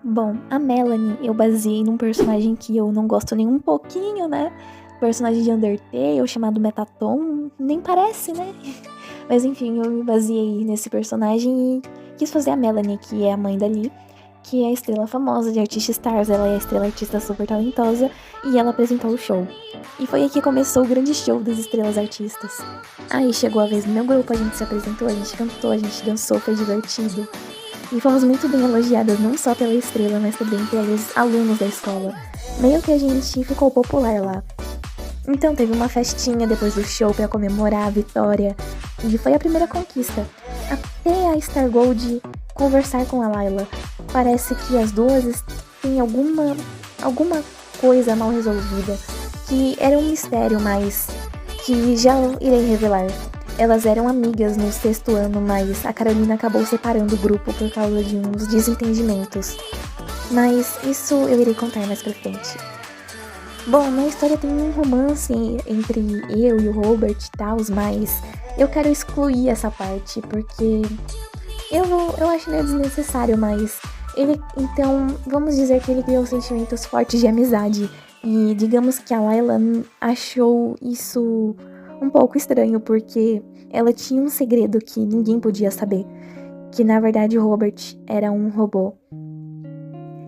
Bom, a Melanie eu baseei num personagem que eu não gosto nem um pouquinho, né? Personagem de Undertale chamado Metaton, nem parece, né? Mas enfim, eu me baseei nesse personagem e quis fazer a Melanie, que é a mãe dali, que é a estrela famosa de Artista Stars. Ela é a estrela artista super talentosa e ela apresentou o show. E foi aí que começou o grande show das estrelas artistas. Aí chegou a vez do meu grupo, a gente se apresentou, a gente cantou, a gente dançou, foi divertido. E fomos muito bem elogiadas não só pela estrela, mas também pelos alunos da escola. Meio que a gente ficou popular lá. Então teve uma festinha depois do show pra comemorar a vitória. E foi a primeira conquista. Até a Star Gold conversar com a Layla. Parece que as duas têm alguma coisa mal resolvida. Que era um mistério, mas que já irei revelar. Elas eram amigas no sexto ano, mas a Carolina acabou separando o grupo por causa de uns desentendimentos. Mas isso eu irei contar mais pra frente. Bom, na história tem um romance entre eu e o Robert e tal, mas eu quero excluir essa parte, porque eu acho meio desnecessário, mas então, vamos dizer que ele criou sentimentos fortes de amizade. E digamos que a Layla achou isso um pouco estranho, porque ela tinha um segredo que ninguém podia saber. Que na verdade o Robert era um robô.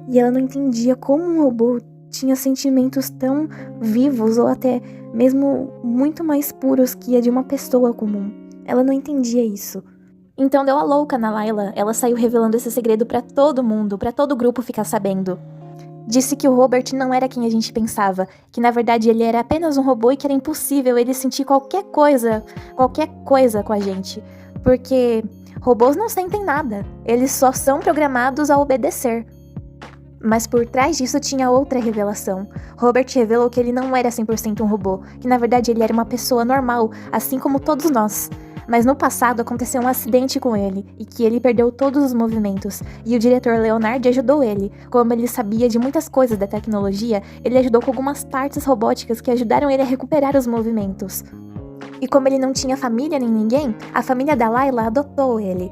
E ela não entendia como um robô tinha sentimentos tão vivos ou até mesmo muito mais puros que a de uma pessoa comum. Ela não entendia isso. Então deu a louca na Layla, ela saiu revelando esse segredo pra todo mundo, pra todo o grupo ficar sabendo. Disse que o Robert não era quem a gente pensava, que na verdade ele era apenas um robô e que era impossível ele sentir qualquer coisa com a gente. Porque robôs não sentem nada, eles só são programados a obedecer. Mas por trás disso tinha outra revelação. Robert revelou que ele não era 100% um robô, que na verdade ele era uma pessoa normal, assim como todos nós. Mas no passado aconteceu um acidente com ele, e que ele perdeu todos os movimentos, e o diretor Leonard ajudou ele. Como ele sabia de muitas coisas da tecnologia, ele ajudou com algumas partes robóticas que ajudaram ele a recuperar os movimentos. E como ele não tinha família nem ninguém, a família da Layla adotou ele.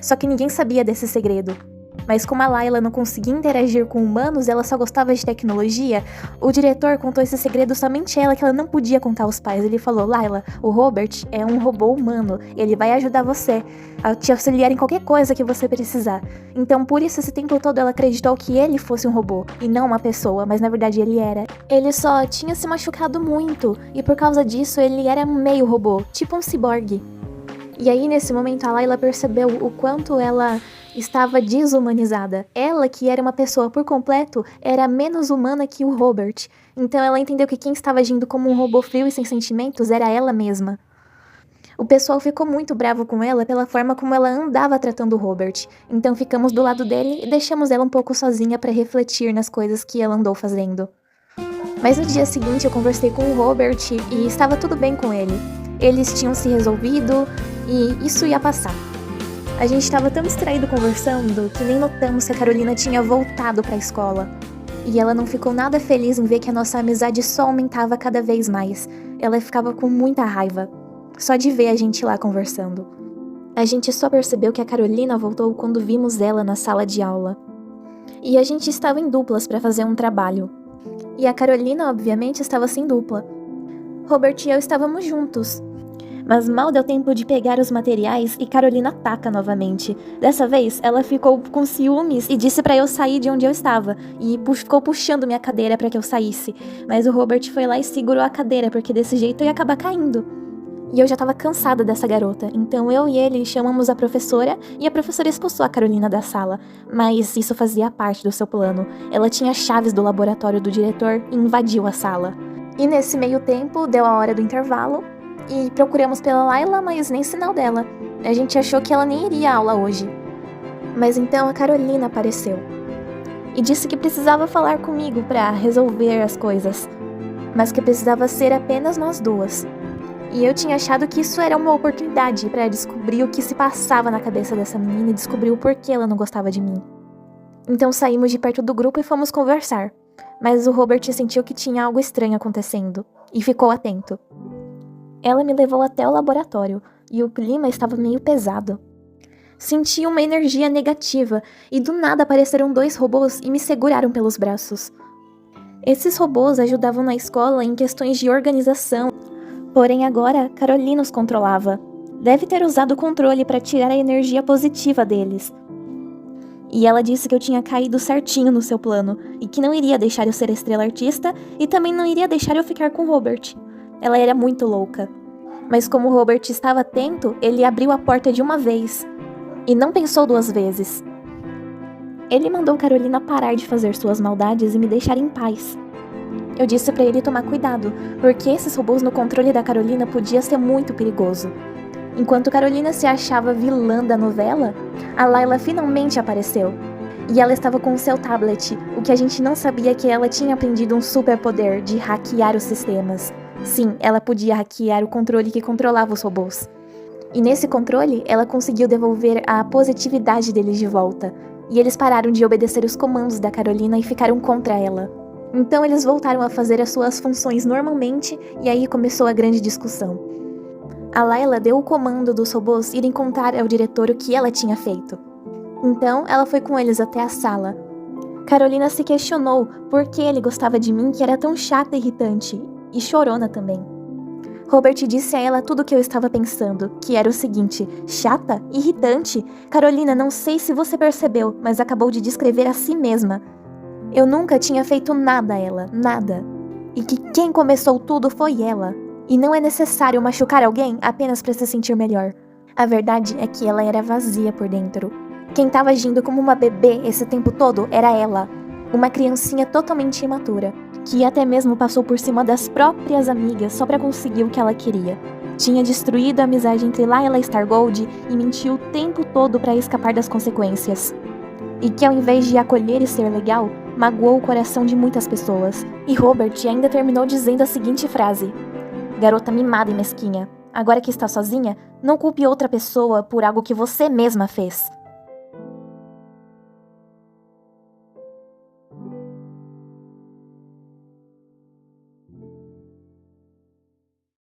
Só que ninguém sabia desse segredo. Mas como a Layla não conseguia interagir com humanos, ela só gostava de tecnologia, o diretor contou esse segredo somente a ela, que ela não podia contar aos pais. Ele falou: Layla, o Robert é um robô humano, ele vai ajudar você a te auxiliar em qualquer coisa que você precisar. Então por isso esse tempo todo ela acreditou que ele fosse um robô, e não uma pessoa, mas na verdade ele era. Ele só tinha se machucado muito, e por causa disso ele era meio robô, tipo um ciborgue. E aí nesse momento a Layla percebeu o quanto ela estava desumanizada. Ela, que era uma pessoa por completo, era menos humana que o Robert. Então ela entendeu que quem estava agindo como um robô frio e sem sentimentos era ela mesma. O pessoal ficou muito bravo com ela pela forma como ela andava tratando o Robert. Então ficamos do lado dele e deixamos ela um pouco sozinha para refletir nas coisas que ela andou fazendo. Mas no dia seguinte eu conversei com o Robert e estava tudo bem com ele. Eles tinham se resolvido e isso ia passar. A gente estava tão distraído conversando que nem notamos que a Carolina tinha voltado para a escola. E ela não ficou nada feliz em ver que a nossa amizade só aumentava cada vez mais. Ela ficava com muita raiva, só de ver a gente lá conversando. A gente só percebeu que a Carolina voltou quando vimos ela na sala de aula. E a gente estava em duplas para fazer um trabalho. E a Carolina, obviamente, estava sem dupla. Robert e eu estávamos juntos. Mas mal deu tempo de pegar os materiais e Carolina ataca novamente. Dessa vez, ela ficou com ciúmes e disse pra eu sair de onde eu estava. E ficou puxando minha cadeira pra que eu saísse. Mas o Robert foi lá e segurou a cadeira, porque desse jeito eu ia acabar caindo. E eu já tava cansada dessa garota, então eu e ele chamamos a professora e a professora expulsou a Carolina da sala. Mas isso fazia parte do seu plano. Ela tinha chaves do laboratório do diretor e invadiu a sala. E nesse meio tempo, deu a hora do intervalo e procuramos pela Layla, mas nem sinal dela. A gente achou que ela nem iria à aula hoje. Mas então a Carolina apareceu e disse que precisava falar comigo pra resolver as coisas, mas que precisava ser apenas nós duas. E eu tinha achado que isso era uma oportunidade pra descobrir o que se passava na cabeça dessa menina e descobrir o porquê ela não gostava de mim. Então saímos de perto do grupo e fomos conversar. Mas o Robert sentiu que tinha algo estranho acontecendo e ficou atento. Ela me levou até o laboratório e o clima estava meio pesado. Senti uma energia negativa e do nada apareceram 2 robôs e me seguraram pelos braços. Esses robôs ajudavam na escola em questões de organização, porém agora Carolina os controlava. Deve ter usado o controle para tirar a energia positiva deles. E ela disse que eu tinha caído certinho no seu plano e que não iria deixar eu ser a estrela artista e também não iria deixar eu ficar com Robert. Ela era muito louca. Mas como Robert estava atento, ele abriu a porta de uma vez e não pensou 2 vezes. Ele mandou Carolina parar de fazer suas maldades e me deixar em paz. Eu disse para ele tomar cuidado, porque esses robôs no controle da Carolina podia ser muito perigoso. Enquanto Carolina se achava vilã da novela, a Layla finalmente apareceu. E ela estava com o seu tablet, o que a gente não sabia que ela tinha aprendido um superpoder de hackear os sistemas. Sim, ela podia hackear o controle que controlava os robôs. E nesse controle, ela conseguiu devolver a positividade deles de volta. E eles pararam de obedecer os comandos da Carolina e ficaram contra ela. Então eles voltaram a fazer as suas funções normalmente e aí começou a grande discussão. A Layla deu o comando dos robôs irem contar ao diretor o que ela tinha feito. Então ela foi com eles até a sala. Carolina se questionou por que ele gostava de mim, que era tão chata e irritante, e chorona também. Robert disse a ela tudo o que eu estava pensando, que era o seguinte: chata? Irritante? Carolina, não sei se você percebeu, mas acabou de descrever a si mesma. Eu nunca tinha feito nada a ela, nada. E que quem começou tudo foi ela. E não é necessário machucar alguém apenas para se sentir melhor. A verdade é que ela era vazia por dentro. Quem estava agindo como uma bebê esse tempo todo era ela. Uma criancinha totalmente imatura, que até mesmo passou por cima das próprias amigas só para conseguir o que ela queria. Tinha destruído a amizade entre Layla e Stargold e mentiu o tempo todo para escapar das consequências. E que ao invés de acolher e ser legal, magoou o coração de muitas pessoas. E Robert ainda terminou dizendo a seguinte frase: garota mimada e mesquinha, agora que está sozinha, não culpe outra pessoa por algo que você mesma fez.